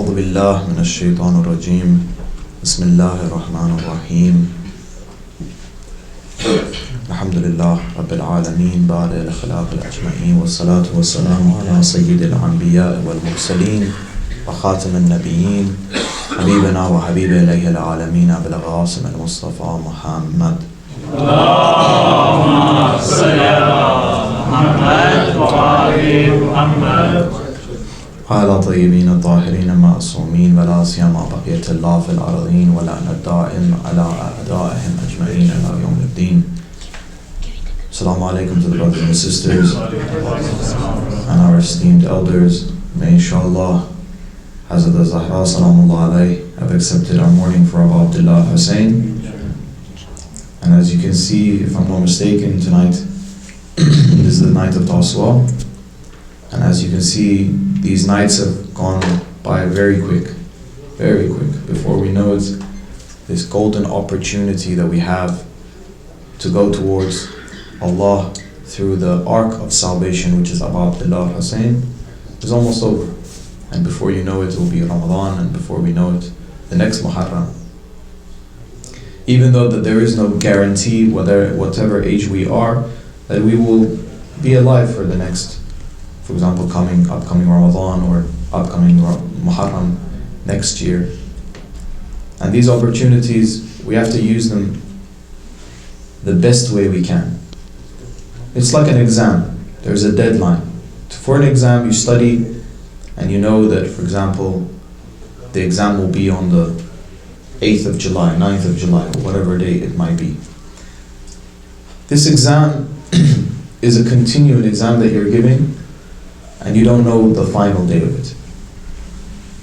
أعوذ بالله من الشيطان الرجيم بسم الله الرحمن الرحيم الحمد لله رب العالمين بعد الخلاق الأجمعين والصلاة والسلام على سيد الأنبياء والمرسلين وخاتم النبيين حبيبنا وحبيب إليه العالمين أبي القاسم المصطفى محمد اللهم صل على محمد وآل محمد وعلى طيبين الطاهرين المعصومين ولا سيما بقية الله في الأرضين ولعن الدائم على أعدائهم أجمعين إلى يوم الدين. Assalamu alaikum to the brothers and sisters and our esteemed elders. May inshallah Hazrat Zahra salamullah alayhi have accepted our mourning for Abu Abdullah Hussein. And as you can see, if I'm not mistaken, tonight is the night of Taswa. And as you can see, these nights have gone by very quick. Before we know it, this golden opportunity that we have to go towards Allah through the ark of salvation, which is Abu Abdullah Hussein, is almost over. And before you know it, it will be Ramadan, and before we know it, the next Muharram. Even though that there is no guarantee, whatever age we are, that we will be alive for the next, for example, upcoming Ramadan or upcoming Muharram next year. And these opportunities, we have to use them the best way we can. It's like an exam. There's a deadline. For an exam, you study and you know that, for example, the exam will be on the 8th of July, 9th of July, or whatever date it might be. This exam is a continuing exam that you're giving, and you don't know the final day of it.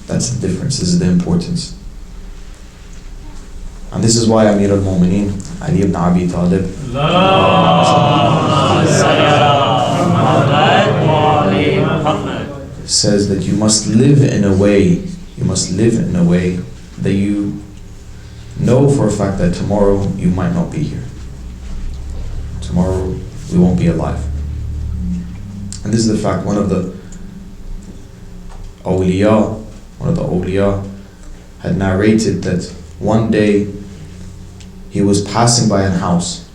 That's the difference, this is the importance. And this is why Amir al-Mu'mineen, Ali ibn Abi Talib, says that you must live in a way that you know for a fact that tomorrow you might not be here. Tomorrow we won't be alive. And this is the fact. One of the awliya had narrated that one day he was passing by a house,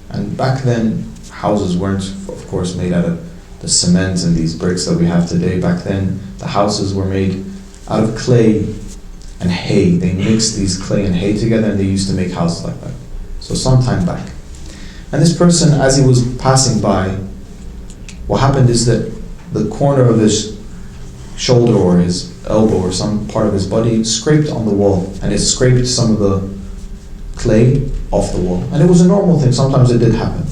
and back then houses weren't, of course, made out of the cement and these bricks that we have today. Back then the houses were made out of clay and hay. They mixed these clay and hay together, and they used to make houses like that. So some time back, and this person, as he was passing by, what happened is that the corner of his shoulder or his elbow or some part of his body scraped on the wall, and it scraped some of the clay off the wall. And it was a normal thing. Sometimes it did happen,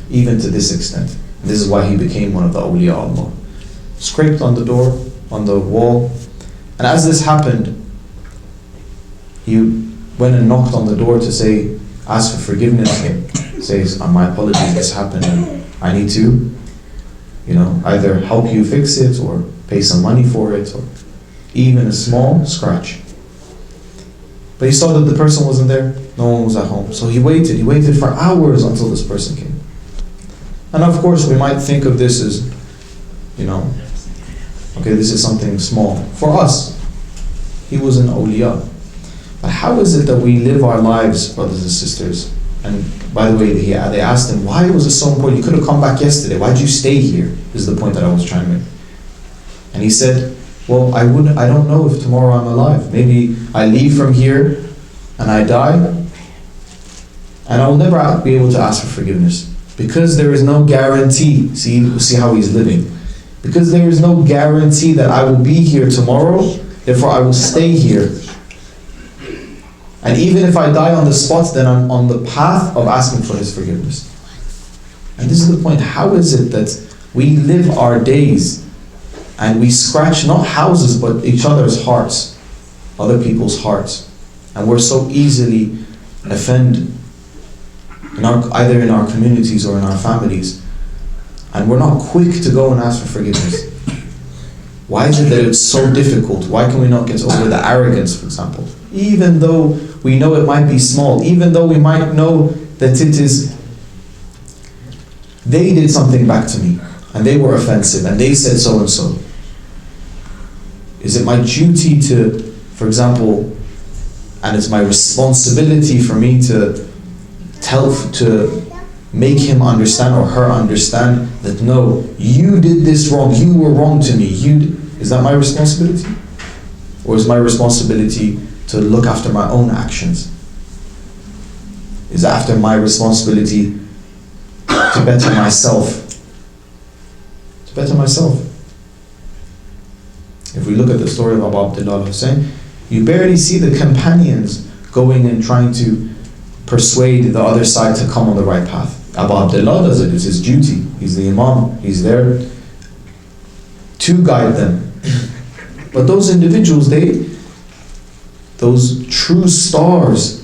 even to this extent. This is why he became one of the awliya Allah. Scraped on the door, on the wall. And as this happened, he went and knocked on the door to ask for forgiveness, and says, my apologies, this happened, and I need to, either help you fix it or pay some money for it, or even a small scratch. But he saw that the person wasn't there, no one was at home. So he waited for hours until this person came. And of course we might think of this as, okay, this is something small. For us, he was an awliya. But how is it that we live our lives, brothers and sisters? And by the way, they asked him, why was it so important? You could have come back yesterday. Why did you stay here? This is the point that I was trying to make. And he said, well, I don't know if tomorrow I'm alive. Maybe I leave from here and I die, and I will never be able to ask for forgiveness. Because there is no guarantee. See how he's living. Because there is no guarantee that I will be here tomorrow, therefore I will stay here. And even if I die on the spot, then I'm on the path of asking for his forgiveness. And this is the point. How is it that we live our days and we scratch not houses but each other's hearts, other people's hearts, and we're so easily offended, either in our communities or in our families, and we're not quick to go and ask for forgiveness? Why is it that it's so difficult? Why can we not get over the arrogance, for example? Even though we know it might be small, even though we might know that it is, they did something back to me, and they were offensive, and they said so and so. Is it my duty to, for example, and it's my responsibility for me to make him understand or her understand that no, you did this wrong, you were wrong to me. Is that my responsibility? Or is my responsibility to look after my own actions? Is after my responsibility to better myself? To better myself. If we look at the story of Abu Abdullah al-Hussein, you barely see the companions going and trying to persuade the other side to come on the right path. Abu Abdullah does it, it's his duty. He's the Imam, he's there to guide them. But those individuals, those true stars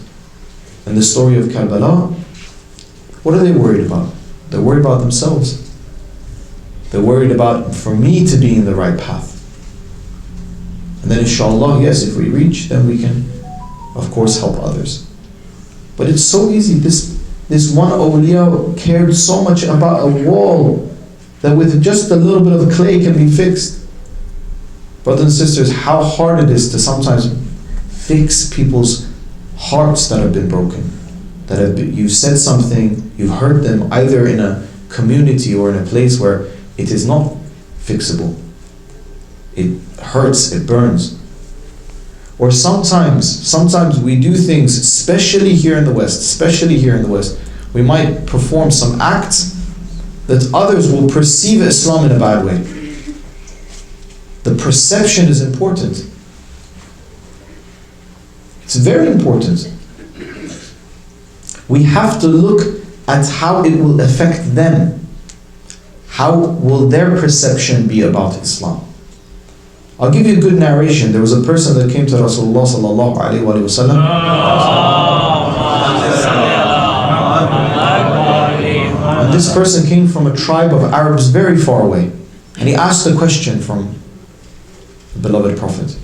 in the story of Karbala, what are they worried about? They're worried about themselves. They're worried about, for me to be in the right path. And then inshallah, yes, if we reach, then we can, of course, help others. But it's so easy. This one awliya cared so much about a wall that with just a little bit of clay can be fixed. Brothers and sisters, how hard it is to sometimes fix people's hearts that have been broken. You've said something, you've hurt them either in a community or in a place where it is not fixable. It hurts, it burns. Or sometimes we do things, especially here in the West, we might perform some acts that others will perceive Islam in a bad way. The perception is important. It's very important. We have to look at how it will affect them. How will their perception be about Islam? I'll give you a good narration. There was a person that came to Rasulullah sallallahu alaihi wasallam. And this person came from a tribe of Arabs very far away. And he asked a question from the beloved Prophet.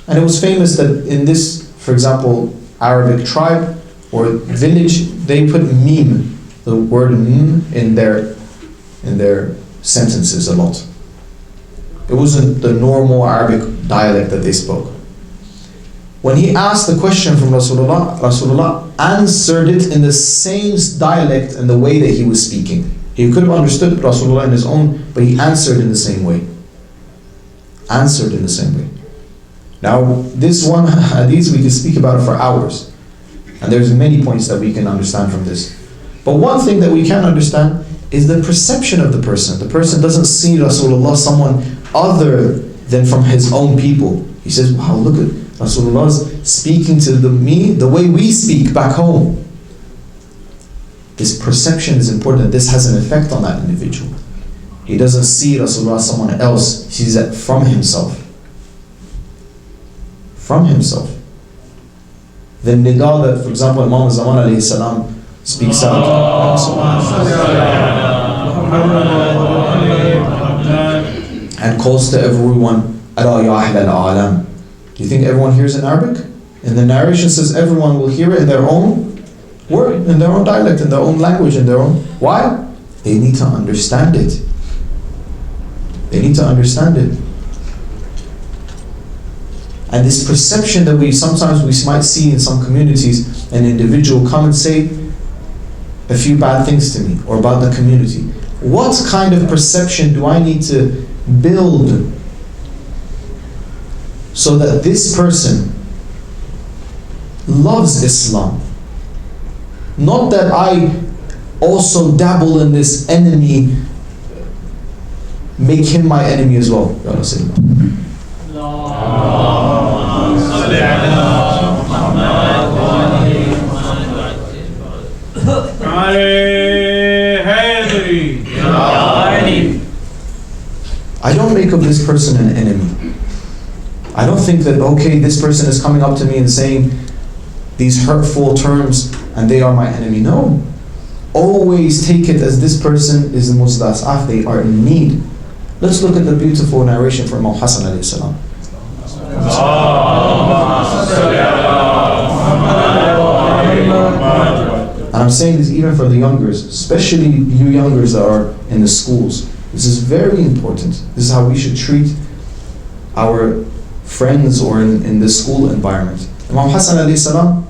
And it was famous that in this, for example, Arabic tribe or village, they put mim, the word mim, in their sentences a lot. It wasn't the normal Arabic dialect that they spoke. When he asked the question from Rasulullah answered it in the same dialect and the way that he was speaking. He could have understood Rasulullah in his own, but he answered in the same way. Answered in the same way. Now, this one hadith, we can speak about it for hours. And there's many points that we can understand from this. But one thing that we can understand is the perception of the person. The person doesn't see Rasulullah someone other than from his own people. He says, wow, look at Rasulullah's speaking to me the way we speak back home. This perception is important. This has an effect on that individual. He doesn't see Rasulullah someone else. He sees that from himself. From himself. The nida that, for example, Imam Zaman alayhi salam speaks out. And calls to everyone, Ala ya ahl al-alam. Do you think everyone hears in Arabic? And the narration says everyone will hear it in their own word, in their own dialect, in their own language, in their own... Why? They need to understand it. They need to understand it. And this perception that we might see in some communities, an individual come and say a few bad things to me or about the community. What kind of perception do I need to build so that this person loves Islam? Not that I also dabble in this enemy, make him my enemy as well. I don't make of this person an enemy. I don't think that, okay, this person is coming up to me and saying these hurtful terms and they are my enemy. No. Always take it as this person is the mustad'af, they are in need. Let's look at the beautiful narration from Imam Hassan alayhi salam. And I'm saying this even for the youngers, especially you youngers that are in the schools. This is very important. This is how we should treat our friends or in the school environment. Imam Hassan alayhi salam,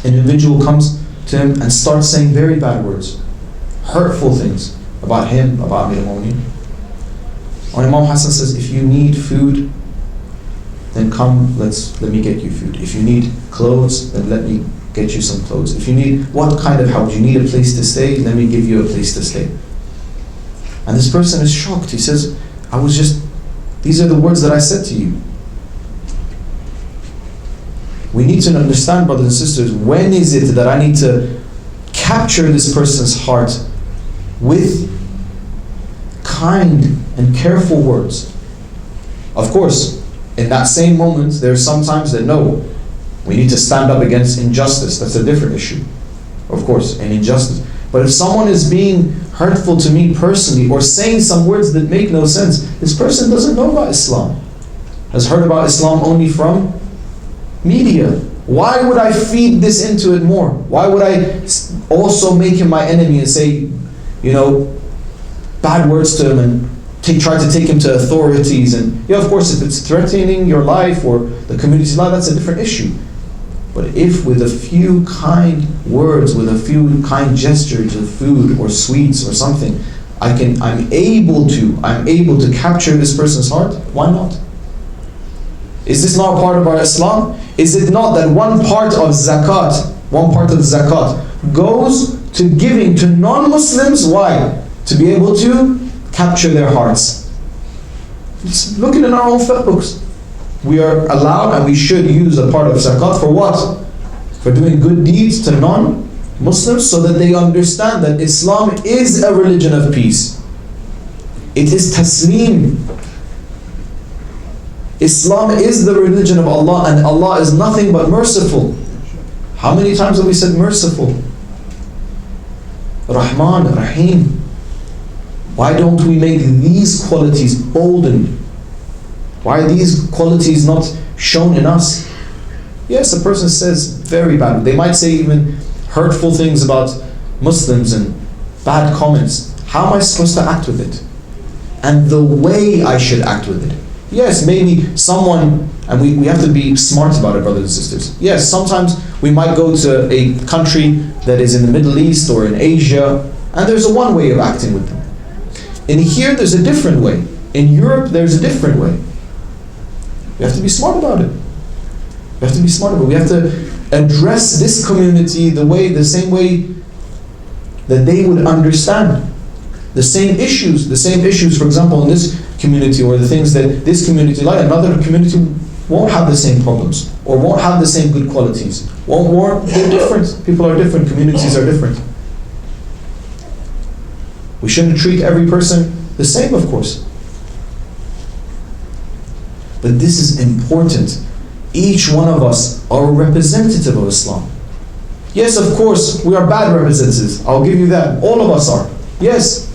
an individual comes to him and starts saying very bad words, hurtful things about him, about Amir al-Mu'mineen. And Imam Hassan says, if you need food, then come, let me get you food. If you need clothes, then let me get you some clothes. If you need, what kind of help? Do you need a place to stay? Let me give you a place to stay. And this person is shocked. He says, these are the words that I said to you. We need to understand, brothers and sisters, when is it that I need to capture this person's heart with kind and careful words. Of course, in that same moment, there's sometimes that no, we need to stand up against injustice. That's a different issue, of course, and injustice. But if someone is being hurtful to me personally or saying some words that make no sense, this person doesn't know about Islam, has heard about Islam only from media. Why would I feed this into it more? Why would I also make him my enemy and say, bad words to him and try to take him to authorities? And of course, if it's threatening your life or the community's life, that's a different issue. But if with a few kind words, with a few kind gestures of food or sweets or something, I'm able to capture this person's heart, why not? Is this not part of our Islam? Is it not that one part of zakat goes to giving to non-Muslims? Why? To be able to capture their hearts. Just look at it in our own fiqh books. We are allowed and we should use a part of zakat for what? For doing good deeds to non-Muslims so that they understand that Islam is a religion of peace. It is taslim. Islam is the religion of Allah, and Allah is nothing but merciful. How many times have we said merciful? Rahman, Rahim. Why don't we make these qualities boldened? Why are these qualities not shown in us? Yes, a person says very bad. They might say even hurtful things about Muslims and bad comments. How am I supposed to act with it? And the way I should act with it. Yes, maybe someone, and we have to be smart about it, brothers and sisters. Yes, sometimes we might go to a country that is in the Middle East or in Asia, and there's a one way of acting with them. In here, there's a different way. In Europe, there's a different way. We have to be smart about it. We have to be smart about it. We have to address this community the same way that they would understand. The same issues, for example, in this community, or the things that this community like, another community won't have the same problems, or won't have the same good qualities. They're different. People are different. Communities are different. We shouldn't treat every person the same, of course. But this is important. Each one of us are a representative of Islam. Yes, of course, we are bad representatives. I'll give you that. All of us are. Yes.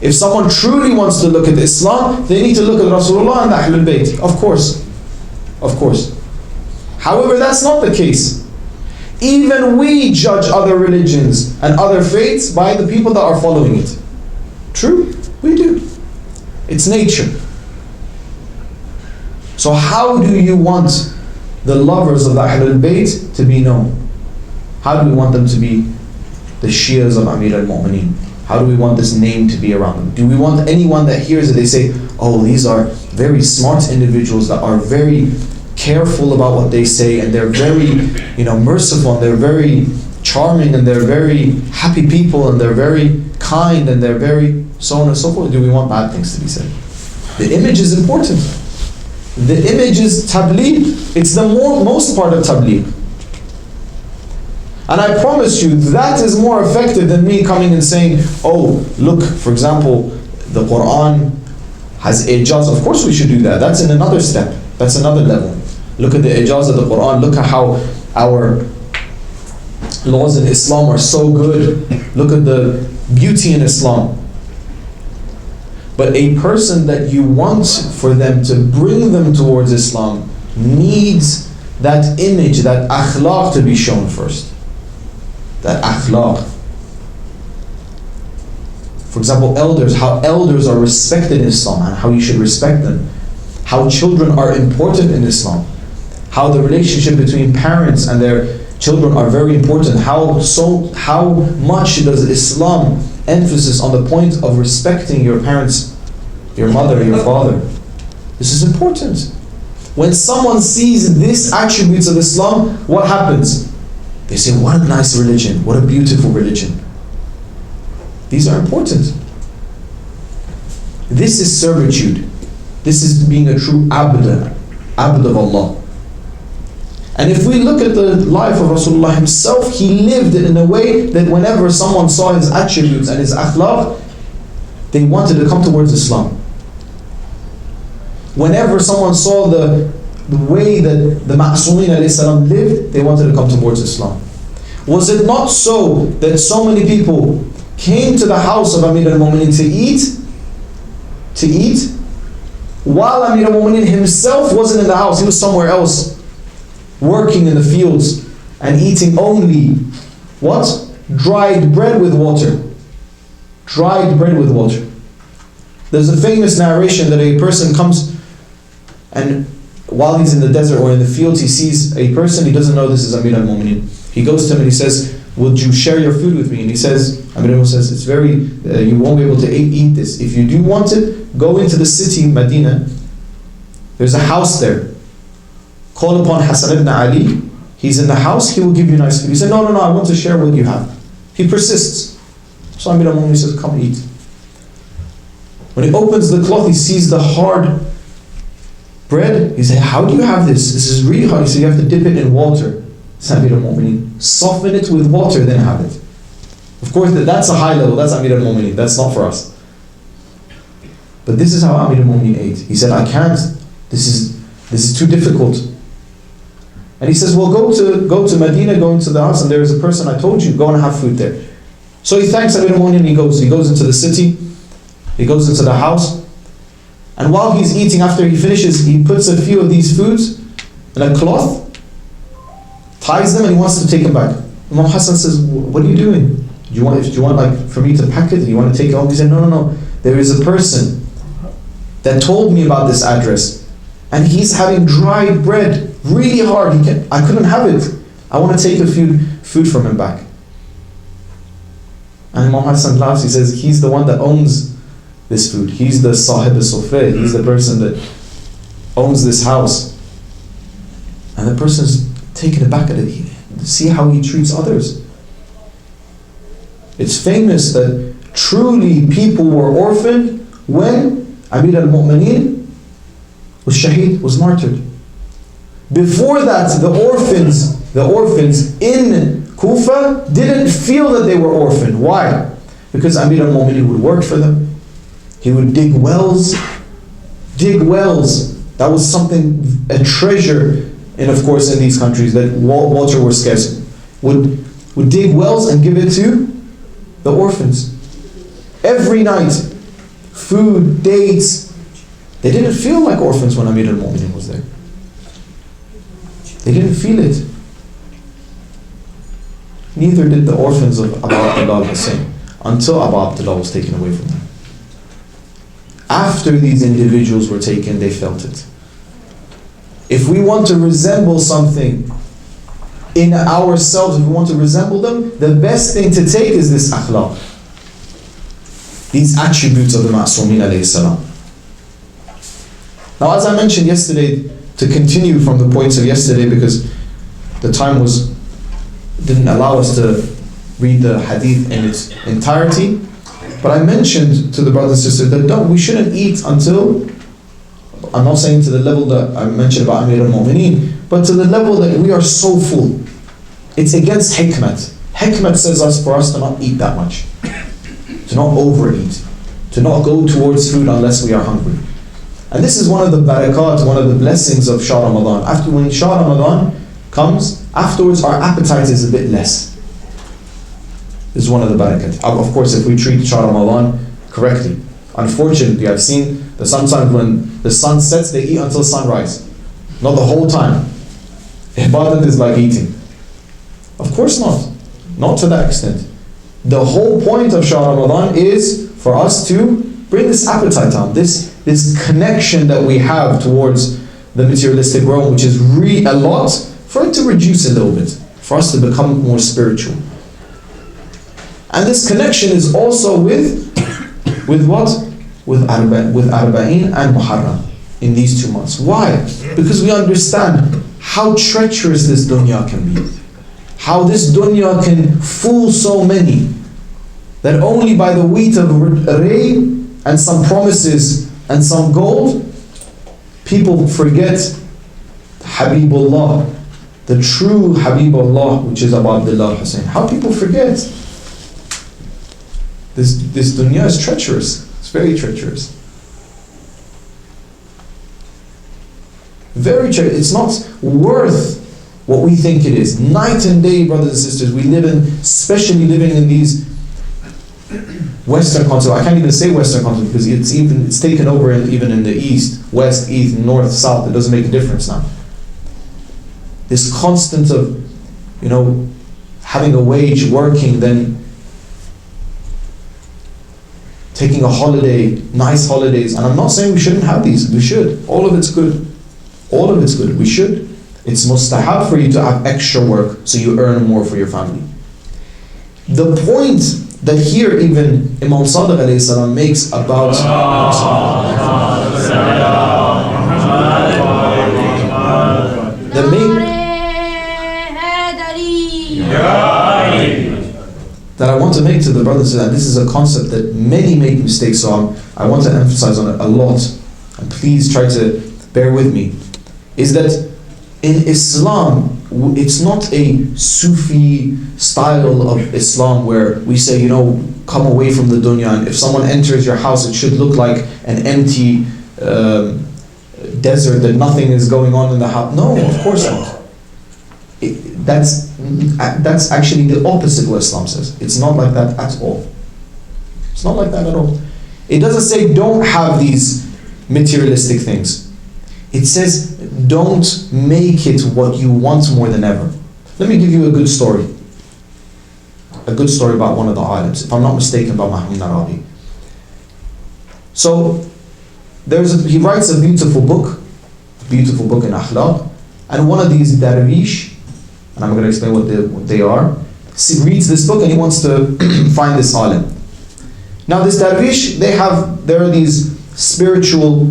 If someone truly wants to look at Islam, they need to look at Rasulullah and the Ahlul Bayt. Of course. Of course. However, that's not the case. Even we judge other religions and other faiths by the people that are following it. True, we do. It's nature. So how do you want the lovers of the Ahlul Bayt to be known? How do we want them to be the Shias of Amir al-Mu'mineen? How do we want this name to be around them? Do we want anyone that hears it, they say, oh, these are very smart individuals that are very careful about what they say, and they're very, merciful, and they're very charming, and they're very happy people, and they're very kind, and they're very so on and so forth? Do we want bad things to be said? The image is important. The image is tabligh. It's the most part of tabligh. And I promise you, that is more effective than me coming and saying, oh, look, for example, the Quran has ijaz. Of course we should do that. That's in another step. That's another level. Look at the ijaz of the Quran. Look at how our laws in Islam are so good. Look at the beauty in Islam. But a person that you want for them to bring them towards Islam needs that image, that akhlaq to be shown first. That akhlaq. For example, elders, how elders are respected in Islam and how you should respect them. how children are important in Islam, how the relationship between parents and their children are very important, how much does Islam emphasis on the point of respecting your parents, your mother, your father. This is important. When someone sees these attributes of Islam, what happens? They say, what a nice religion, what a beautiful religion. These are important. This is servitude. This is being a true abd of Allah. And if we look at the life of Rasulullah himself, he lived in a way that whenever someone saw his attributes and his akhlaq, they wanted to come towards Islam. Whenever someone saw the way that the Ma'sumin alayhi salam lived, they wanted to come towards Islam. Was it not so that so many people came to the house of Amir al-Mu'minin to eat, while Amir al-Mu'minin himself wasn't in the house, he was somewhere else, working in the fields and eating only what? Dried bread with water. Dried bread with water. There's a famous narration that a person comes and while he's in the desert or in the fields, he sees a person, he doesn't know this is Amir al-Mu'minin. He goes to him and he says, would you share your food with me? And he says, Amir al-Mu'minin says, it's very, you won't be able to eat this. If you do want it, go into the city, Medina. There's a house there. Call upon Hassan ibn Ali. He's in the house, he will give you nice food. He said, no, I want to share what you have. He persists. So Amir al-Mu'minin says, come eat. When he opens the cloth, he sees the hard bread. He said, how do you have this? This is really hard. He said, you have to dip it in water. Amir al-Mu'minin, soften it with water, then have it. Of course, that's a high level. That's Amir al-Mu'minin. That's not for us. But this is how Amir al-Mu'minin ate. He said, I can't. This is too difficult. And he says, well, go to Medina, go into the house, and there is a person I told you, go and have food there. So he thanks Amir al-Mu'minin, he goes into the city, he goes into the house, and while he's eating, after he finishes, he puts a few of these foods in a cloth, ties them, and he wants to take them back. Imam Hassan says, what are you doing? Do you want like for me to pack it? Do you want to take it home? He said, no. There is a person that told me about this address, and he's having dried bread, really hard. I couldn't have it. I want to take a food from him back. And Imam Hassan laughs. He says, he's the one that owns this food. He's the Sahib al-Sufay. He's the person that owns this house. And the person's taken aback at it. See how he treats others. It's famous that truly people were orphaned when Amir al-Mu'minin was shaheed, was martyred. Before that, the orphans in Kufa didn't feel that they were orphaned. Why? Because Amir al-Mu'minin would work for them. He would dig wells. That was something, a treasure, and of course in these countries that water was scarce. Would dig wells and give it to the orphans. Every night, food, dates. They didn't feel like orphans when Amir al-Mu'minin was there. They didn't feel it. Neither did the orphans of Abu Abdullah al-Hussein, until Abu Abdullah was taken away from them. After these individuals were taken, they felt it. If we want to resemble something in ourselves, if we want to resemble them, the best thing to take is this akhlaq. These attributes of the Ma'sumin alayhi salam. Now, as I mentioned yesterday, to continue from the points of yesterday, because the time didn't allow us to read the hadith in its entirety, but I mentioned to the brothers and sisters that we shouldn't eat until, I'm not saying to the level that I mentioned about Amir al-Mu'minin, but to the level that we are so full. It's against hikmat. Hikmat says for us to not eat that much, to not overeat, to not go towards food unless we are hungry. And this is one of the barakat, one of the blessings of Shah Ramadan. When Shah Ramadan comes, afterwards our appetite is a bit less. This is one of the barakat. Of course, if we treat Shah Ramadan correctly. Unfortunately, I've seen that sometimes when the sun sets, they eat until sunrise. Not the whole time. Ibadat is like eating. Of course not. Not to that extent. The whole point of Shah Ramadan is for us to bring this appetite down, this this connection that we have towards the materialistic realm, which is a lot, for it to reduce a little bit, for us to become more spiritual. And this connection is also with what? With Arba'in and Muharram, in these 2 months. Why? Because we understand how treacherous this dunya can be. How this dunya can fool so many, that only by the weight of a ray and some promises and some gold, people forget Habibullah, the true Habibullah, which is Abu Abdullah Hussein. How people forget? This dunya is treacherous. It's very treacherous. Very treacherous. It's not worth what we think it is. Night and day, brothers and sisters, we live in, especially living in these Western continent. I can't even say Western continent because it's taken over even in the East, West, East, North, South. It doesn't make a difference now. This constant of, having a wage, working, then taking a holiday, nice holidays. And I'm not saying we shouldn't have these. We should. All of it's good. All of it's good. We should. It's mustahab for you to have extra work so you earn more for your family. The point that here even Imam Sadiq alayhi salam makes about that I want to make to the brothers, and this is a concept that many make mistakes, so I want to emphasize on it a lot, and please try to bear with me, is that in Islam, it's not a Sufi style of Islam where we say, come away from the dunya, and if someone enters your house, it should look like an empty desert, that nothing is going on in the house. No, of course not. That's actually the opposite of what Islam says. It's not like that at all. It's not like that at all. It doesn't say don't have these materialistic things. It says don't make it what you want more than ever. Let me give you a good story. A good story about one of the alims, if I'm not mistaken, about Mahmoud Arabi. So he writes a beautiful book in Akhlaq, and one of these darwish, and I'm going to explain what they are, reads this book and he wants to find this alim. Now this darwish, there are these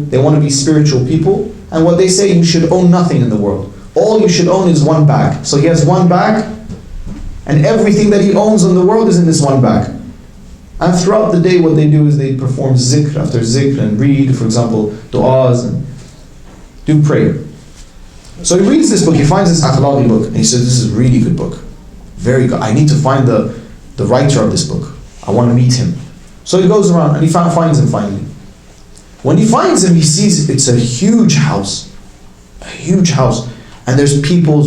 they want to be spiritual people, and what they say, you should own nothing in the world. All you should own is one bag. So he has one bag, and everything that he owns in the world is in this one bag. And throughout the day, what they do is they perform zikr after zikr and read, for example, du'as and do prayer. So he reads this book, he finds this akhlaqi book, and he says, this is a really good book. Very good. I need to find the writer of this book. I want to meet him. So he goes around and he finds him finally. When he finds him, he sees it's a huge house. A huge house. And there's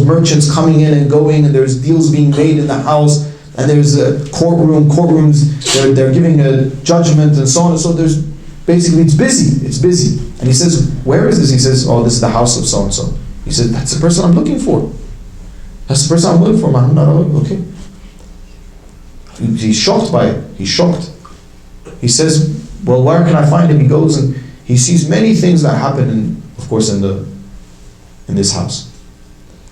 merchants coming in and going, and there's deals being made in the house, and there's a courtrooms, they're giving a judgment and so on. And so there's basically, it's busy. And he says, where is this? He says, oh, this is the house of so and so. He said, that's the person I'm looking for. That's the person I'm looking for, okay. He's shocked by it. He's shocked. He says, well, where can I find him? He goes and he sees many things that happen in this house.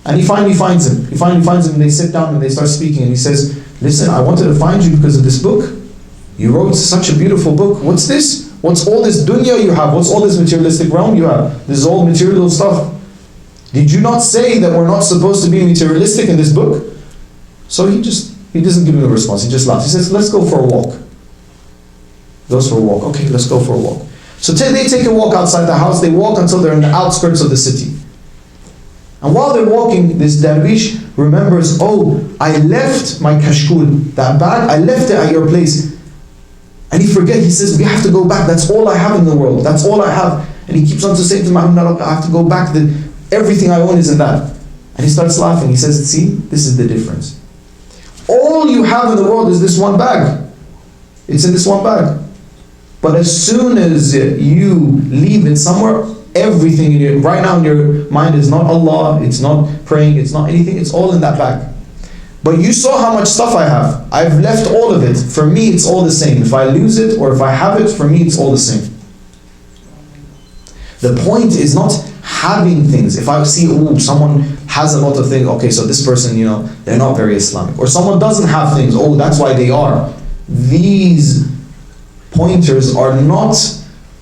And he finally finds him. And they sit down and they start speaking, and he says, listen, I wanted to find you because of this book. You wrote such a beautiful book. What's this? What's all this dunya you have? What's all this materialistic realm you have? This is all material stuff. Did you not say that we're not supposed to be materialistic in this book? So he doesn't give him a response. He just laughs. He says, let's go for a walk. Goes for a walk. Okay, let's go for a walk. So they take a walk outside the house. They walk until they're in the outskirts of the city. And while they're walking, this darwish remembers, oh, I left my kashkul, that bag, I left it at your place. And he forgets, he says, we have to go back. That's all I have in the world. That's all I have. And he keeps on to say to Muhammad, I have to go back. Everything I own is in that. And he starts laughing. He says, see, this is the difference. All you have in the world is this one bag. It's in this one bag. But as soon as you leave it somewhere, everything right now in your mind is not Allah, it's not praying, it's not anything, it's all in that bag. But you saw how much stuff I have. I've left all of it. For me, it's all the same. If I lose it or if I have it, for me, it's all the same. The point is not having things. If I see, someone has a lot of things, okay, so this person, they're not very Islamic. Or someone doesn't have things, that's why they are. These pointers are not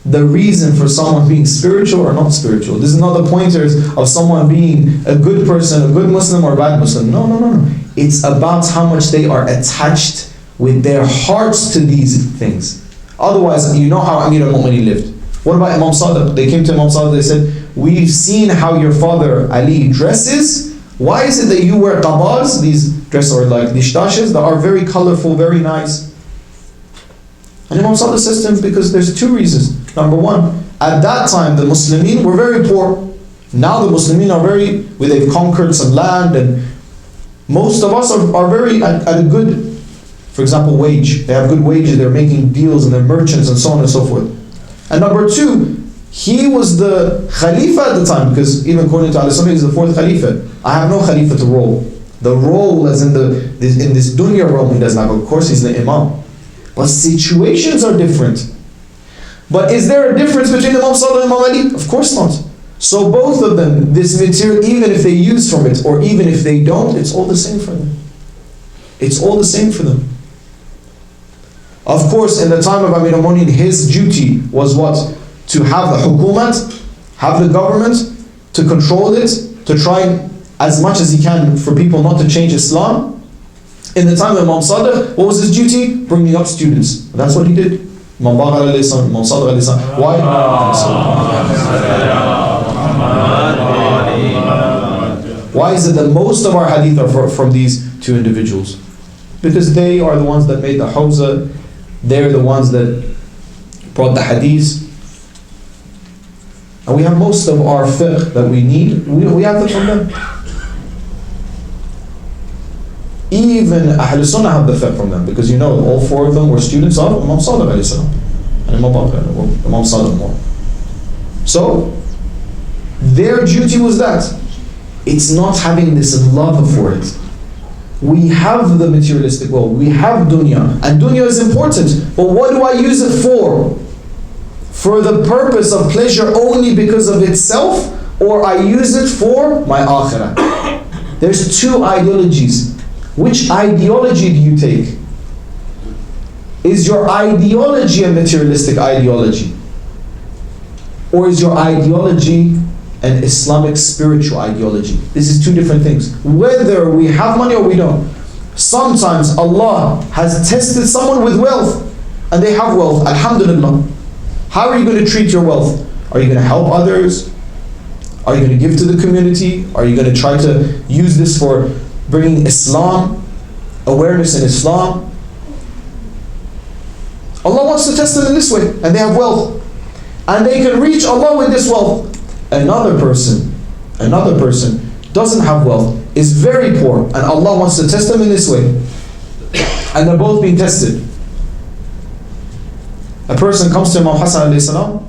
the reason for someone being spiritual or not spiritual. This is not the pointers of someone being a good person, a good Muslim or a bad Muslim. No. It's about how much they are attached with their hearts to these things. Otherwise, you know how Amir al-Mu'minin lived. What about Imam Sadiq? They came to Imam Sadiq, they said, we've seen how your father Ali dresses. Why is it that you wear qabas, these dresses, or like these tashes that are very colorful, very nice? And Imam Sadiq says to him, because there's two reasons. Number one, at that time the Muslimin were very poor. Now the Muslimin are they've conquered some land, and most of us are very at a good, for example, wage. They have good wages, they're making deals and they're merchants and so on and so forth. And number two, he was the Khalifa at the time, because even according to Al-Sunnah, he's the fourth Khalifa. I have no Khalifa to role. The role as in this dunya realm, he does not. Of course, he's the Imam. But situations are different. But is there a difference between Imam Sadiq and Imam Ali? Of course not. So both of them, this material, even if they use from it, or even if they don't, it's all the same for them. It's all the same for them. Of course, in the time of Amir al-Mu'minin, his duty was what? To have the hukumat, have the government, to control it, to try as much as he can for people not to change Islam. In the time of Imam Sadiq, what was his duty? Bringing up students. That's what he did. Imam Baqir alayhi salam, Imam Sadiq alayhi salam. Why? Why is it that most of our hadith are from these two individuals? Because they are the ones that made the hawza, they're the ones that brought the hadith. And we have most of our fiqh that we need, we have it from them. Even Ahl Sunnah have the fiqh from them, because all four of them were students of Imam Sadiq alayhi salam, and Imam Baqir, or Imam Sadiq more. So, their duty was that. It's not having this love for it. We have the materialistic world, we have dunya, and dunya is important, but what do I use it for? For the purpose of pleasure only because of itself, or I use it for my akhirah? There's two ideologies. Which ideology do you take? Is your ideology a materialistic ideology? Or is your ideology an Islamic spiritual ideology? This is two different things. Whether we have money or we don't. Sometimes Allah has tested someone with wealth, and they have wealth, alhamdulillah. How are you going to treat your wealth? Are you going to help others? Are you going to give to the community? Are you going to try to use this for bringing Islam, awareness in Islam? Allah wants to test them in this way, and they have wealth, and they can reach Allah with this wealth. Another person doesn't have wealth, is very poor, and Allah wants to test them in this way, and they're both being tested. A person comes to Imam Hassan alayhi salam,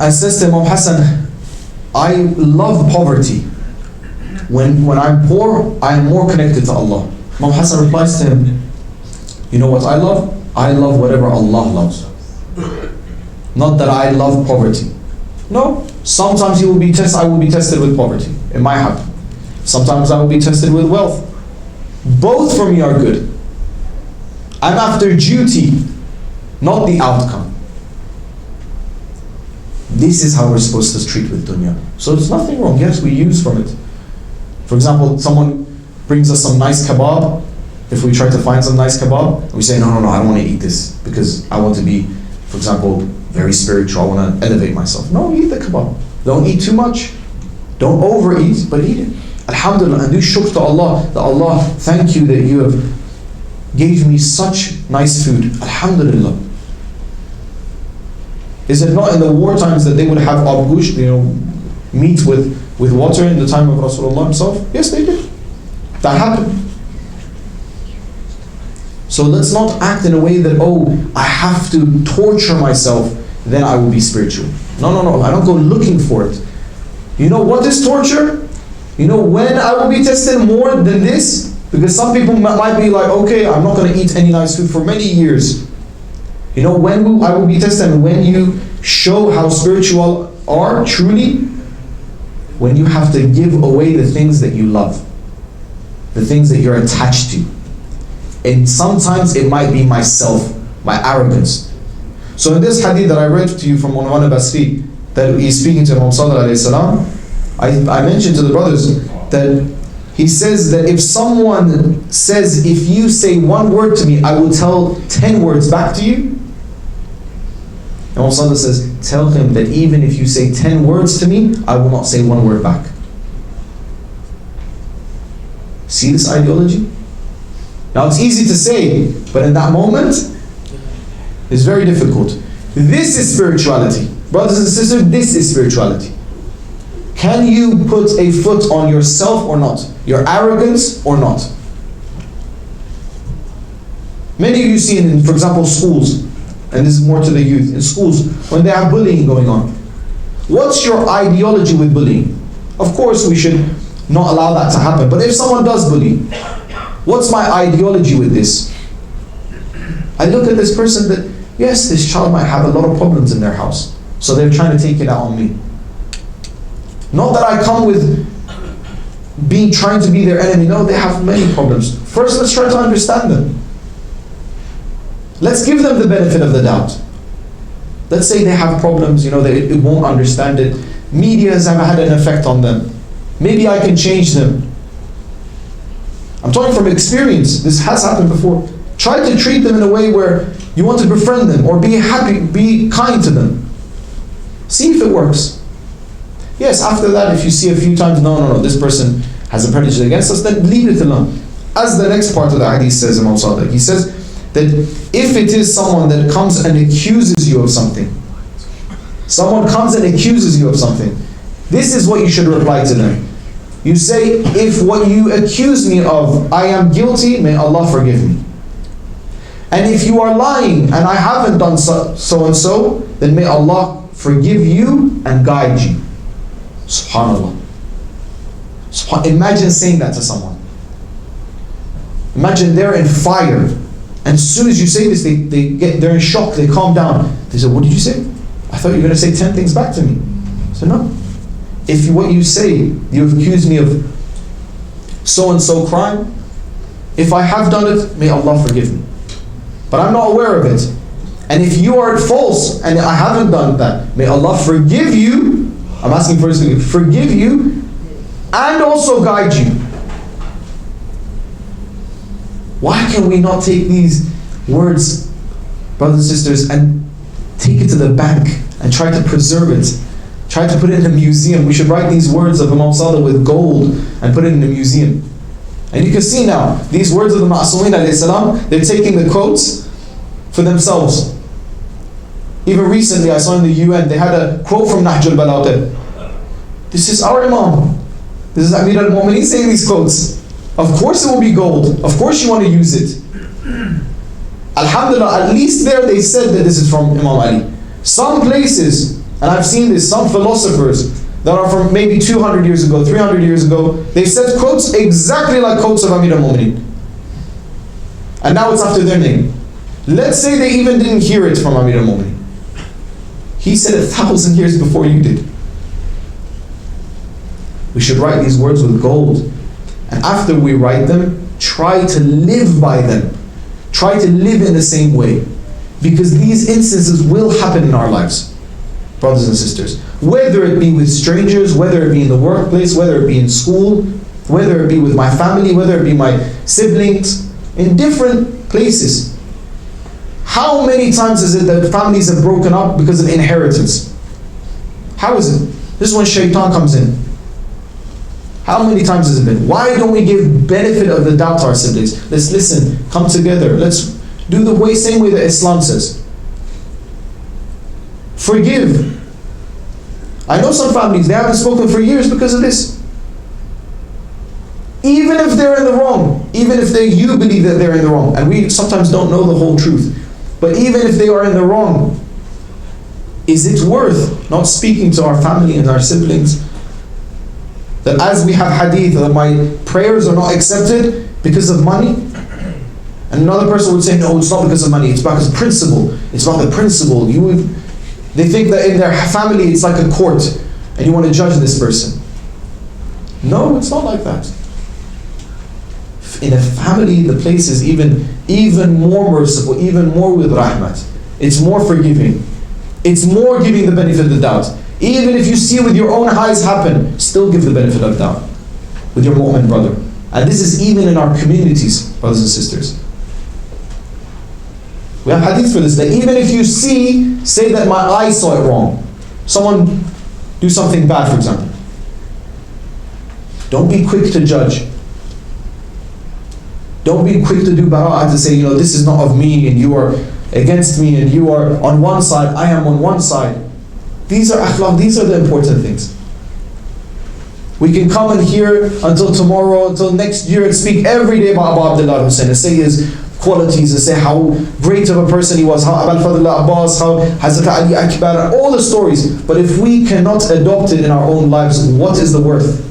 and says to Imam Hassan, I love poverty. When I'm poor, I am more connected to Allah. Imam Hassan replies to him, you know what I love? I love whatever Allah loves. Not that I love poverty. No, sometimes I will be tested with poverty. It might happen. Sometimes I will be tested with wealth. Both for me are good. I'm after duty, not the outcome. This is how we're supposed to treat with dunya. So there's nothing wrong. Yes, we use from it. For example, someone brings us some nice kebab. If we try to find some nice kebab, we say, no, I don't want to eat this because I want to be, for example, very spiritual. I want to elevate myself. No, eat the kebab. Don't eat too much. Don't overeat, but eat it. Alhamdulillah, and do shukr to Allah, that Allah, thank you that you have gave me such nice food. Alhamdulillah. Is it not in the war times that they would have abgush, meat with water in the time of Rasulullah himself? Yes, they did. That happened. So let's not act in a way that, I have to torture myself, then I will be spiritual. No, I don't go looking for it. You know what is torture? You know when I will be tested more than this? Because some people might be like, okay, I'm not going to eat any nice food for many years. You know, when I will be tested, when you show how spiritual are truly, when you have to give away the things that you love, the things that you're attached to. And sometimes it might be myself, my arrogance. So in this hadith that I read to you from Unwan al-Basri, that he's speaking to Imam Salar alayhi salam, I mentioned to the brothers that he says that if someone says, if you say one word to me, I will tell 10 words back to you. Imam Salar says, tell him that even if you say 10 words to me, I will not say one word back. See this ideology? Now it's easy to say, but in that moment, it's very difficult. This is spirituality. Brothers and sisters, this is spirituality. Can you put a foot on yourself or not? Your arrogance or not? Many of you see in, for example, schools, and this is more to the youth, in schools, when they have bullying going on. What's your ideology with bullying? Of course we should not allow that to happen, but if someone does bully, what's my ideology with this? I look at this person that, yes, this child might have a lot of problems in their house, so they're trying to take it out on me. Not that I come with trying to be their enemy. No, they have many problems. First, let's try to understand them. Let's give them the benefit of the doubt. Let's say they have problems, you know, they won't understand it. Media has had an effect on them. Maybe I can change them. I'm talking from experience. This has happened before. Try to treat them in a way where you want to befriend them or be happy, be kind to them. See if it works. Yes, after that, if you see a few times, no, this person has a prejudice against us, then leave it alone. As the next part of the hadith says, Imam Sadiq, he says that if it is someone that comes and accuses you of something, someone comes and accuses you of something, this is what you should reply to them. You say, if what you accuse me of, I am guilty, may Allah forgive me. And if you are lying and I haven't done so and so, then may Allah forgive you and guide you. SubhanAllah. Imagine saying that to someone. Imagine they're in fire, and as soon as you say this, they're in shock, they calm down. They say, what did you say? I thought you were going to say 10 things back to me. I said, no. If what you say, you've accused me of so-and-so crime, if I have done it, may Allah forgive me. But I'm not aware of it. And if you are false and I haven't done that, may Allah forgive you. I'm asking for His forgive you and also guide you. Why can we not take these words, brothers and sisters, and take it to the bank and try to preserve it? Try to put it in a museum. We should write these words of Imam Sadiq with gold and put it in a museum. And you can see now, these words of the Ma'asumin alayhi salam, they're taking the quotes for themselves. Even recently, I saw in the UN, they had a quote from Nahj al-Balagha. This is our Imam. This is Amir al-Mu'mineen saying these quotes. Of course it will be gold. Of course you want to use it. Alhamdulillah, at least there they said that this is from Imam Ali. Some places, and I've seen this, some philosophers that are from maybe 200 years ago, 300 years ago, they said quotes exactly like quotes of Amir al-Mu'mineen. And now it's after their name. Let's say they even didn't hear it from Amir al-Mu'mineen. He said it 1,000 years before you did. We should write these words with gold. And after we write them, try to live by them. Try to live in the same way. Because these instances will happen in our lives, brothers and sisters. Whether it be with strangers, whether it be in the workplace, whether it be in school, whether it be with my family, whether it be my siblings, in different places. How many times is it that families have broken up because of inheritance? How is it? This is when shaitan comes in. How many times has it been? Why don't we give benefit of the doubt to our siblings? Let's listen, come together. Let's do the same way that Islam says. Forgive. I know some families, they haven't spoken for years because of this. Even if they're in the wrong, even if you believe that they're in the wrong, and we sometimes don't know the whole truth, but even if they are in the wrong, is it worth not speaking to our family and our siblings? That as we have hadith that my prayers are not accepted, Because of money? And another person would say, no, it's not because of money, it's because of principle. It's about the principle. They think that in their family it's like a court, and you want to judge this person. No, it's not like that. In a family, the place is even more merciful, even more with rahmat. It's more forgiving. It's more giving the benefit of the doubt. Even if you see with your own eyes happen, still give the benefit of doubt with your mu'min brother. And this is even in our communities, brothers and sisters. We have hadith for this, that even if you say that my eye saw it wrong. Someone do something bad, for example. Don't be quick to judge. Don't be quick to do bara'ah, to say, this is not of me, and you are against me, and you are on one side, I am on one side. These are akhlaq, these are the important things. We can come and hear until tomorrow, until next year, and speak every day about Abu Abdullah Hussein, and say his qualities, and say how great of a person he was, how Abu al-Fadl Abbas, how Hazrat Ali Akbar, all the stories. But if we cannot adopt it in our own lives, what is the worth?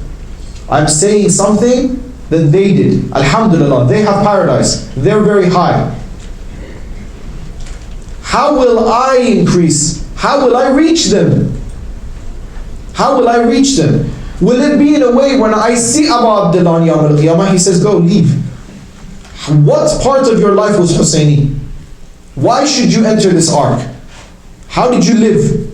I'm saying something that they did. Alhamdulillah, they have paradise. They're very high. How will I increase? How will I reach them? How will I reach them? Will it be in a way when I see Abu Abdullah on Yawm al-Qiyamah, he says, go, leave. What part of your life was Husseini? Why should you enter this ark? How did you live?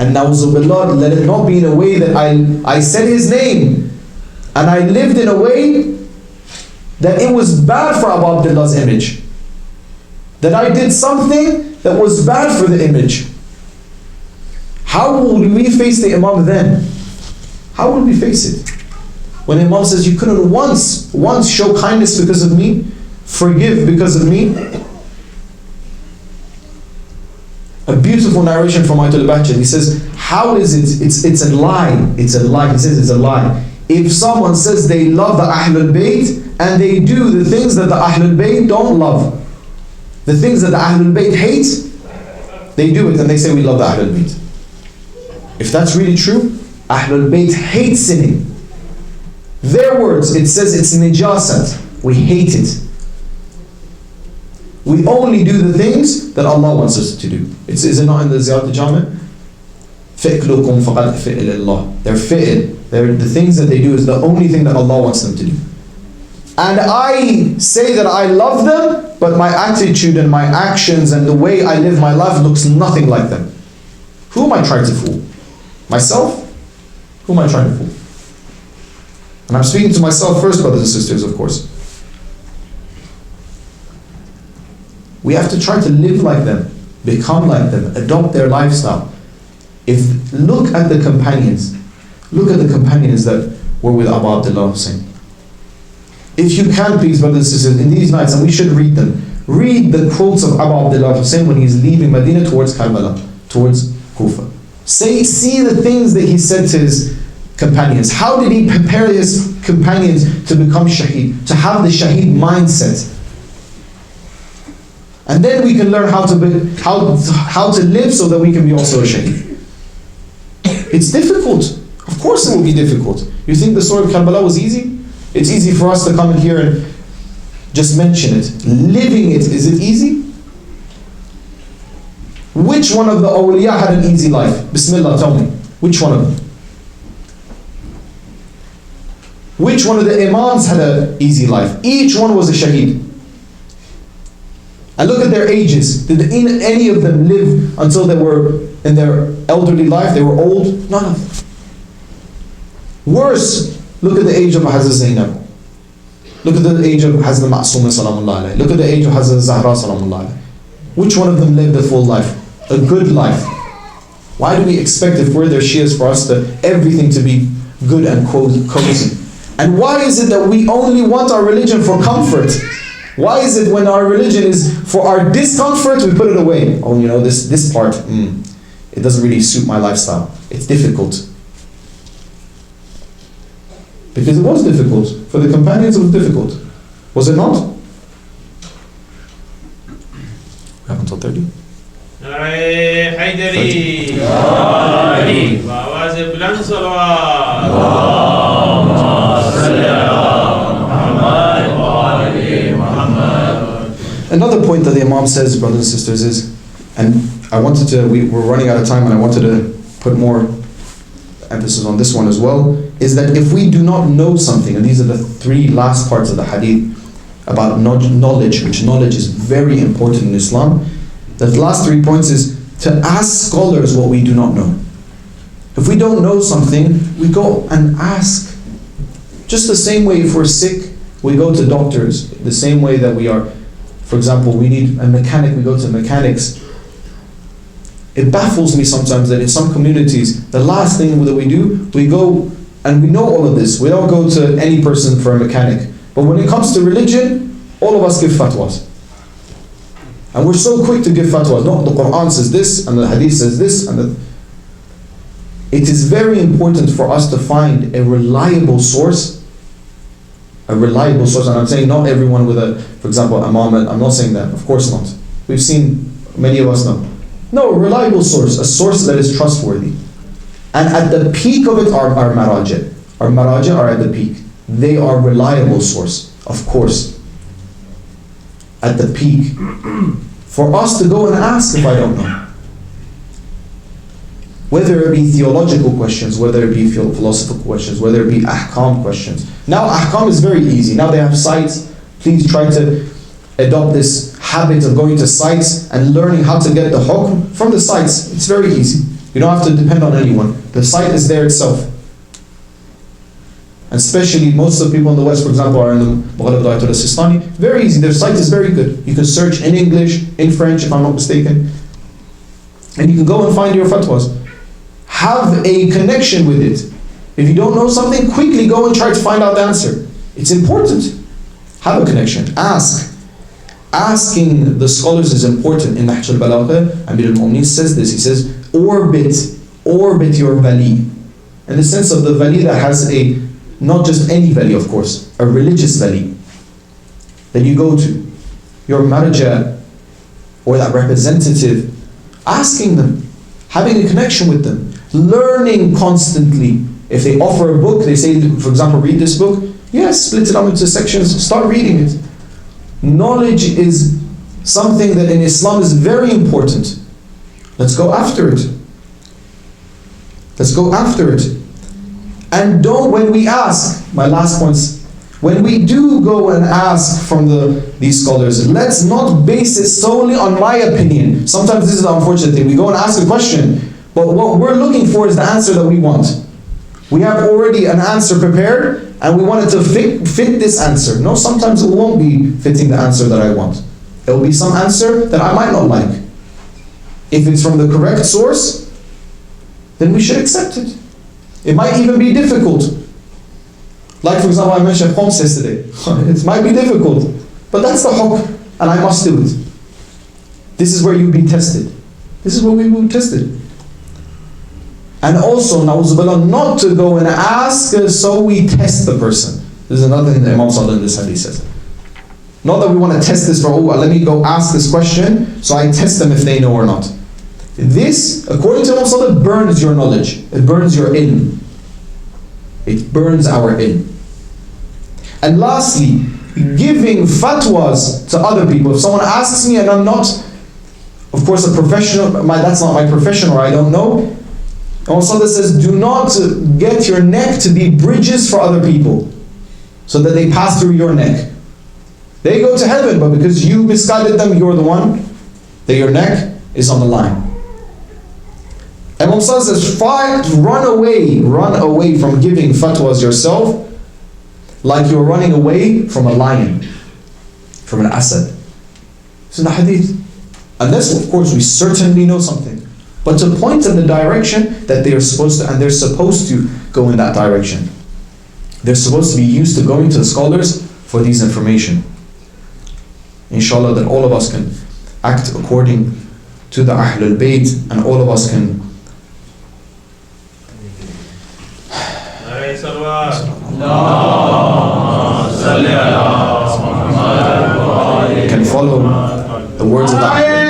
And na'uzubillah, let it not be in a way that I said his name and I lived in a way that it was bad for Abu Abdullah's image. That I did something that was bad for the image. How will we face the Imam then? How will we face it? When Imam says, you couldn't once show kindness because of me, forgive because of me. A beautiful narration from Ayatul Bahjah. He says, how is it? It's a lie. It's a lie. He says it's a lie. If someone says they love the Ahlul Bayt and they do the things that the Ahlul Bayt don't love, the things that the Ahlul Bayt hate, they do it and they say we love the Ahlul Bayt. If that's really true, Ahlul Bayt hate sinning. Their words, it says it's najasat. We hate it. We only do the things that Allah wants us to do. Is it not in the Ziyad al-Jami'? فِئْلُكُمْ فَقَدْ فِئْلِ اللَّهِ. They're fi'l. The things that they do is the only thing that Allah wants them to do. And I say that I love them, but my attitude and my actions and the way I live my life looks nothing like them. Who am I trying to fool? Myself? Who am I trying to fool? And I'm speaking to myself first, brothers and sisters, of course. We have to try to live like them, become like them, adopt their lifestyle. Look at the companions. Look at the companions that were with Abu Abdullah Hussein. If you can, please, brothers and sisters, in these nights, and we should read them, read the quotes of Abu Abdullah Hussein when he's leaving Medina towards Karbala, towards Kufa. See the things that he said to his companions. How did he prepare his companions to become shaheed, to have the shaheed mindset? And then we can learn how to live so that we can be also a shaheed. It's difficult. Of course it will be difficult. You think the story of Karbala was easy? It's easy for us to come in here and just mention it. Living it, is it easy? Which one of the awliya had an easy life? Bismillah, tell me. Which one of them? Which one of the imams had an easy life? Each one was a shaheed. And look at their ages. Did any of them live until they were in their elderly life? They were old? None of them. Worse, look at the age of Hazrat Zainab. Look at the age of Hazrat Ma'sooma salamullah alayhi. Look at the age of Hazrat Zahra salamullah alayhi. Which one of them lived a full life? A good life? Why do we expect, if we're their Shias, for us to everything to be good and cozy? And why is it that we only want our religion for comfort? Why is it when our religion is for our discomfort, we put it away? Oh, this part, it doesn't really suit my lifestyle. It's difficult. Because it was difficult. For the companions, it was difficult. Was it not? We have until 30. Haydari. Bawaz buland salawat. Another point that the Imam says, brothers and sisters, is, and we're running out of time and I wanted to put more emphasis on this one as well, is that if we do not know something, and these are the three last parts of the hadith about knowledge, which knowledge is very important in Islam, the last 3 points is to ask scholars what we do not know. If we don't know something, we go and ask. Just the same way if we're sick, we go to doctors. The same way that we are, for example, we need a mechanic, we go to mechanics. It baffles me sometimes that in some communities, the last thing that we do, we go, and we know all of this, we don't go to any person for a mechanic. But when it comes to religion, all of us give fatwas. And we're so quick to give fatwas. No, the Quran says this, and the Hadith says this, and it is very important for us to find a reliable source. A reliable source, and I'm saying not everyone with for example, Imam, I'm not saying that, of course not. We've seen, many of us know. No, a reliable source, a source that is trustworthy. And at the peak of it are maraja. Our maraja are at the peak. They are reliable source, of course. At the peak. For us to go and ask if I don't know. Whether it be theological questions, whether it be philosophical questions, whether it be ahkam questions. Now ahkam is very easy. Now they have sites. Please try to adopt this habit of going to sites and learning how to get the hukm from the sites. It's very easy. You don't have to depend on anyone. The site is there itself. And especially most of the people in the West, for example, are in the Ubudiyyah Sistani. Very easy. Their site is very good. You can search in English, in French, if I'm not mistaken. And you can go and find your fatwas. Have a connection with it. If you don't know something, quickly go and try to find out the answer. It's important. Have a connection. Ask. Asking the scholars is important. In Nahj al-Balagha, Amir al-Mu'mineen says this. He says, orbit your vali. In the sense of the vali that has not just any vali, of course, a religious vali that you go to. Your marja, or that representative, asking them, having a connection with them. Learning constantly. If they offer a book, they say, for example, read this book. Yes, split it up into sections, start reading it. Knowledge is something that in Islam is very important. Let's go after it. Let's go after it. And when we ask, my last points, when we do go and ask from these scholars, let's not base it solely on my opinion. Sometimes this is the unfortunate thing. We go and ask a question, but what we're looking for is the answer that we want. We have already an answer prepared, and we want it to fit this answer. No, sometimes it won't be fitting the answer that I want. It will be some answer that I might not like. If it's from the correct source, then we should accept it. It might even be difficult. Like for example, I mentioned Homs yesterday. It might be difficult, but that's the hukm, and I must do it. This is where you'll be tested. This is where we will be tested. And also, na'uzubillah, not to go and ask so we test the person. This is another thing that Imam Salar in this hadith says. Not that we want to test this for, let me go ask this question, so I test them if they know or not. This, according to Imam Salar, burns your knowledge. It burns your ilm. It burns our ilm. And lastly, giving fatwas to other people. If someone asks me and I'm not, of course, a professional, that's not my profession, or I don't know, Imam Salah says, do not get your neck to be bridges for other people, so that they pass through your neck. They go to heaven, but because you misguided them, you're the one that your neck is on the line. Imam Salah says, run away from giving fatwas yourself, like you're running away from a lion, from an asad. It's in the hadith. Unless, of course, we certainly know something. But to point in the direction that they are supposed to, and they're supposed to go in that direction. They're supposed to be used to going to the scholars for these information. Inshallah, that all of us can act according to the Ahlul Bayt, and all of us can follow the words of the Ahlul.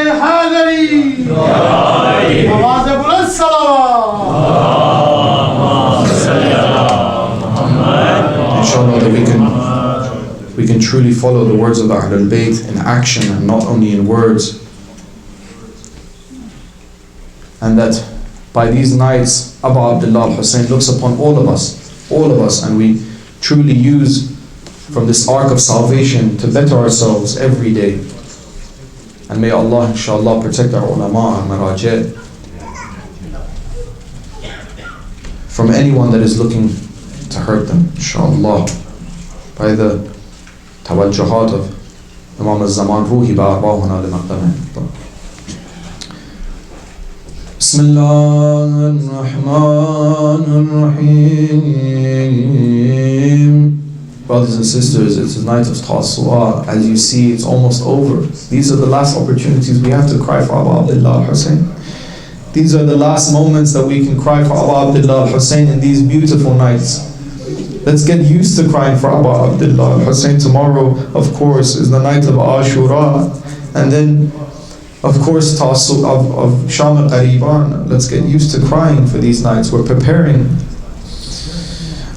Inshallah, that we can truly follow the words of the Ahlul Bayt in action and not only in words. And that by these nights, Abu Abdullah al-Hussein looks upon all of us, and we truly use from this ark of salvation to better ourselves every day. And may Allah, inshallah, protect our ulama and maraji' from anyone that is looking to hurt them, inshallah, by the tawajjuhat of Imam al-Zaman Ruhi ba'abahuna li-maqdamah. Bismillahir-Rahmanir-Rahim. Brothers and sisters, it's a night of Tasu'a. As you see, it's almost over. These are the last opportunities we have to cry for Abu Abdullah al-Hussein. These are the last moments that we can cry for Abu Abdullah al-Hussein in these beautiful nights. Let's get used to crying for Abu Abdullah al-Hussein. Tomorrow, of course, is the night of Ashura. And then, of course, Tasu of Sham al-Qariban. Let's get used to crying for these nights. We're preparing.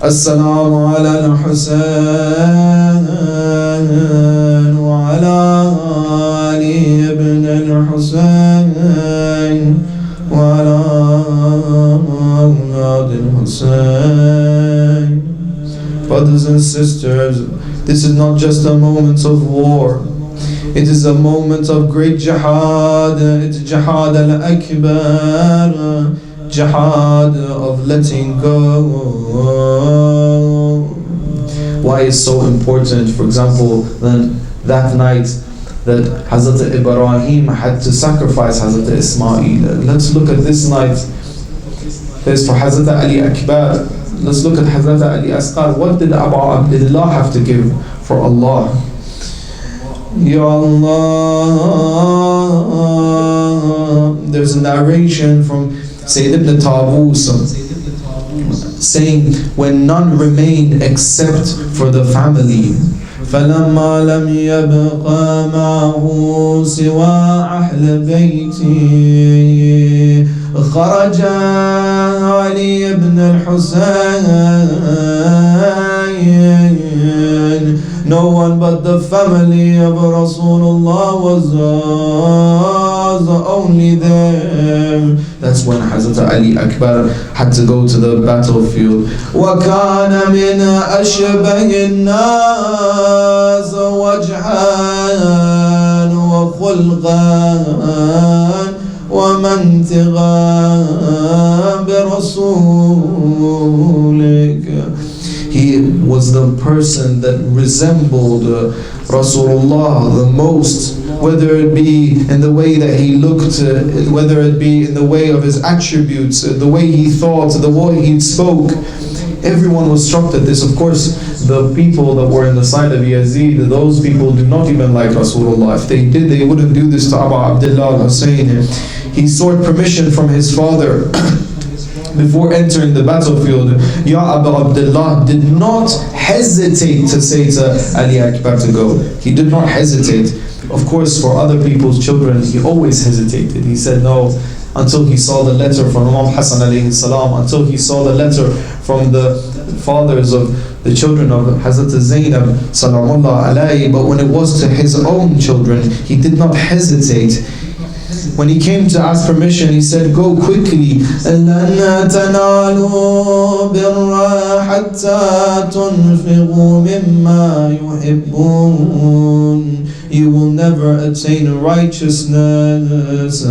As-salamu ala al-Husayn wa ala Ali ibn al-Husayn wa ala awlad al-Husayn. Brothers and sisters, this is not just a moment of war. It is a moment of great jihad. It's jihad al-akbar, jihad of letting go. Why is so important? For example, then that night that Hazrat Ibrahim had to sacrifice Hazrat Ismail. Let's look at this night. There's for Hazrat Ali Akbar. Let's look at Hazrat Ali Asqar. What did Abu Abdullah have to give for Allah? Ya Allah. There's a narration from Sayyid ibn Tawus saying, when none remained except for the family, فَلَمَّا لَمْ يَبْقَ مَعَهُ سِوَى أَهْلِ بَيْتِهِ خَرَجَ عَلِي ibn al-Husayn. No one but the family of Rasulullah was only there. That's when Hazrat Ali Akbar had to go to the battlefield. وَكَانَ مِنْ أَشْبَهِ النَّاسِ وَجْهًا وَخُلْقًا وَمَنْتِقًا بِرَسُولِكَ. He was the person that resembled Rasulullah the most, whether it be in the way that he looked, whether it be in the way of his attributes, the way he thought, the way he spoke. Everyone was shocked at this. Of course, the people that were in the side of Yazid, those people do not even like Rasulullah. If they did, they wouldn't do this to Abu Abdullah al-Hussein. He sought permission from his father before entering the battlefield. Ya Abu Abdullah did not hesitate to say to Ali Akbar to go. He did not hesitate. Of course, for other people's children, he always hesitated. He said no until he saw the letter from Imam Hassan alayhi salam, until he saw the letter from the fathers of the children of Hazrat Zainab salamullah alayhi. But when it was to his own children, he did not hesitate. When he came to ask permission, he said, go quickly. لَنْ تَنَالُوا بِرَّ حَتَّى تُنْفِقُوا مِمَّا يُحِبُّونَ. You will never attain righteousness.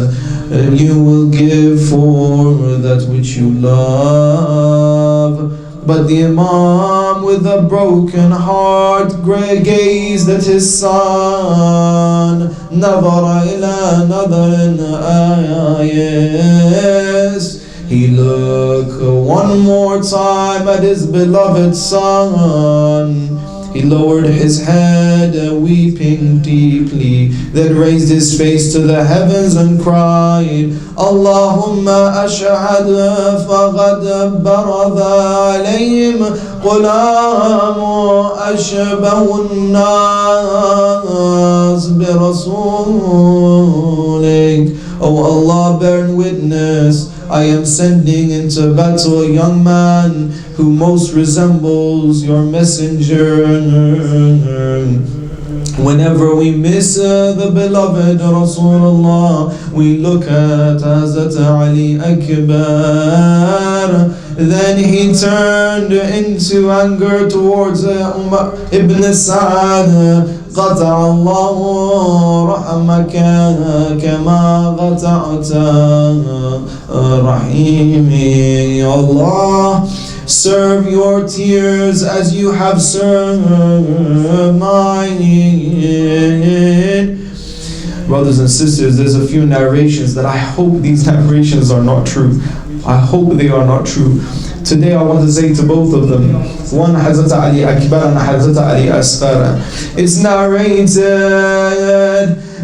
You will give for that which you love. But the Imam with a broken heart gazed at his son. نظر إلى نظر آيس. He looked one more time at his beloved son. He lowered his head, weeping deeply, then raised his face to the heavens and cried, Allahumma ash'ad faqad baradha alayhim qulamu ashbahu an-nas bi rasulik. O Allah, bear witness, I am sending into battle a young man who most resembles your messenger. Whenever we miss the beloved Rasulullah, we look at Hazrat Ali Akbar. Then he turned into anger towards Ibn Sa'ad. قطع الله رحمك كما قطعت رحيمي. Allah, serve your tears as you have served mine. Brothers and sisters, there's a few narrations that I hope these narrations are not true. I hope they are not true. Today I want to say to both of them, one Hazrat Ali Akbar and Hazrat Ali Asghar. It's narrated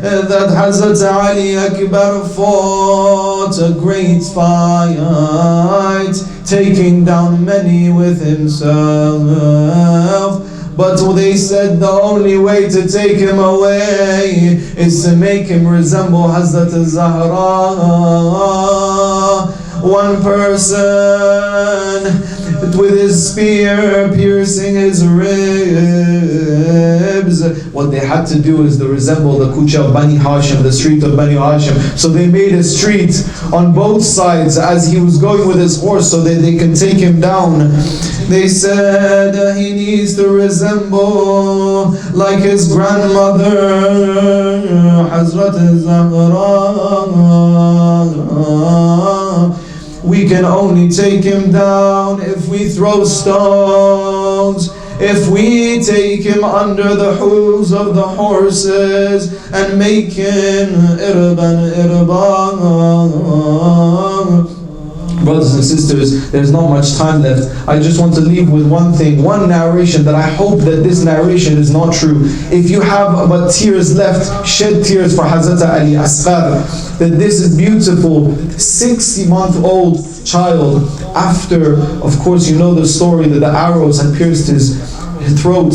that Hazrat Ali Akbar fought a great fight, taking down many with himself. But they said the only way to take him away is to make him resemble Hazrat Zahra. One person with his spear piercing his ribs. What they had to do is to resemble the Kucha of Bani Hashim, the street of Bani Hashim. So they made a street on both sides as he was going with his horse so that they can take him down. They said he needs to resemble like his grandmother, Hazrat Zahra. We can only take him down if we throw stones, if we take him under the hooves of the horses and make him irban. Brothers and sisters, there's not much time left. I just want to leave with one thing, one narration that I hope that this narration is not true. If you have but tears left, shed tears for Hazrat Ali Asghar. That this is beautiful 60-month-old child, after, of course, you know the story that the arrows had pierced his throat.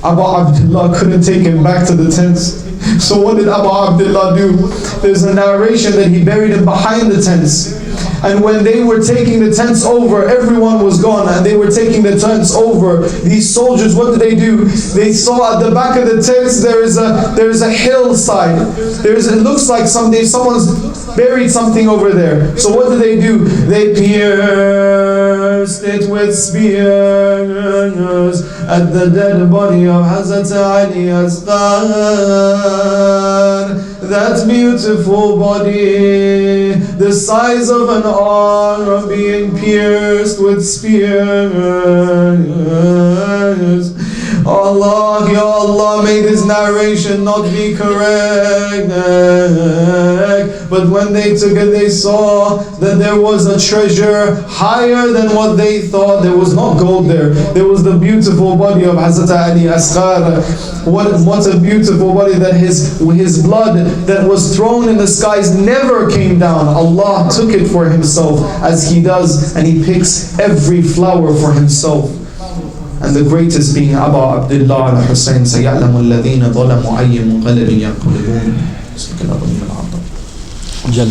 Abu Abdullah couldn't take him back to the tents. So what did Abu Abdullah do? There's a narration that he buried him behind the tents. And when they were taking the tents over, everyone was gone, and they were taking the tents over. These soldiers, what did they do? They saw at the back of the tents there is a hillside. It looks like someone's buried something over there. So what did they do? They pierced it with spears at the dead body of Hazrat Ali Asghar. That beautiful body, the size of an arm, being pierced with spears. Allah, Ya Allah, may this narration not be correct. But when they took it, they saw that there was a treasure higher than what they thought. There was not gold there. There was the beautiful body of Hazrat Ali Asghar. What a beautiful body, that his blood that was thrown in the skies never came down. Allah took it for himself, as He does, and He picks every flower for Himself. And the greatest being Abu Abdullah al-Hussein. سَيَعْلَمُ الَّذِينَ ظَلَمُوا أَيَّ مُنْقَلَبٍ يَنْقَلِبُونَ. Ya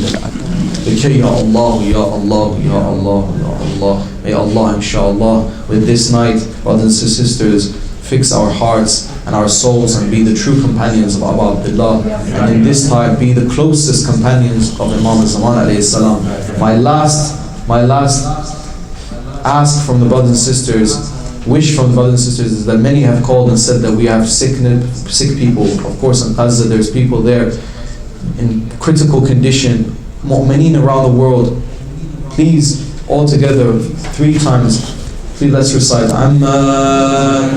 Allah, Ya Allah, Ya Allah, Ya Allah. May Allah, inshallah, with this night, brothers and sisters, fix our hearts and our souls and be the true companions of Abu Abdullah, and in this time be the closest companions of Imam Zaman alayhi salam. My last ask from the brothers and sisters, wish from the brothers and sisters, is that many have called and said that we have sick people. Of course in Gaza there's people there in critical condition, mu'mineen around the world. Please, all together, 3 times, please let's recite Amma